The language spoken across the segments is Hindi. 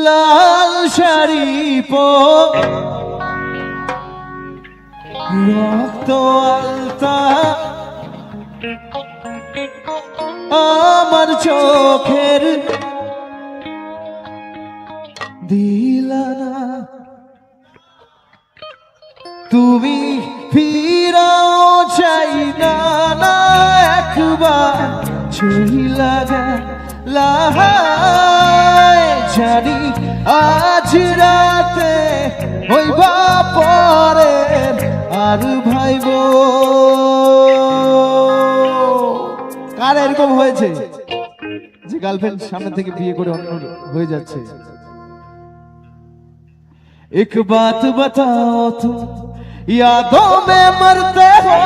লাল শাড়ি রক্ত আলতা আমার চোখের দিলানা তুমি ফিরাও চাই না না একবার চইলা গেলা জানি আজ রাতে হইবা পরে আর ভাইব কার এরকম হয়েছে যে গার্লফ্রেন্ড সামনে থেকে বিয়ে করে অন্য হয়ে যাচ্ছে एक बात बताओ तुम यादों में मरते हो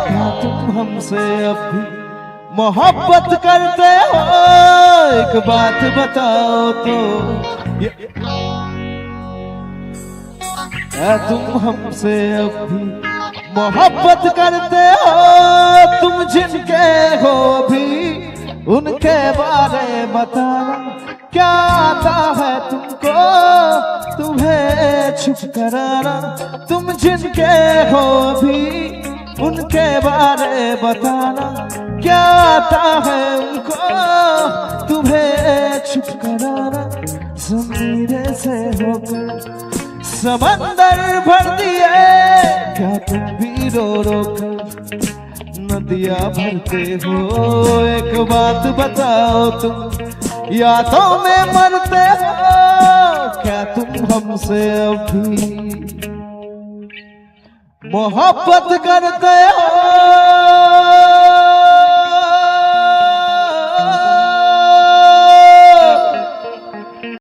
क्या तुम हमसे अब भी मोहब्बत करते हो एक बात बताओ तो क्या तुम हमसे अब भी मोहब्बत करते हो तुम जिनके हो अभी उनके बारे बताना क्या आता है तुमको तुम्हें छुप कराना तुम जिनके हो अभी उनके बारे बताना क्या आता है उनको तुम्हें छुप कराना ज़मीरे से होकर समंदर भर दिए क्या तुम भी रो रो कर नदियाँ भरते हो एक बात बताओ तुम यादों में मरते हो क्या तुम हमसे अभी मोहब्बत करते हो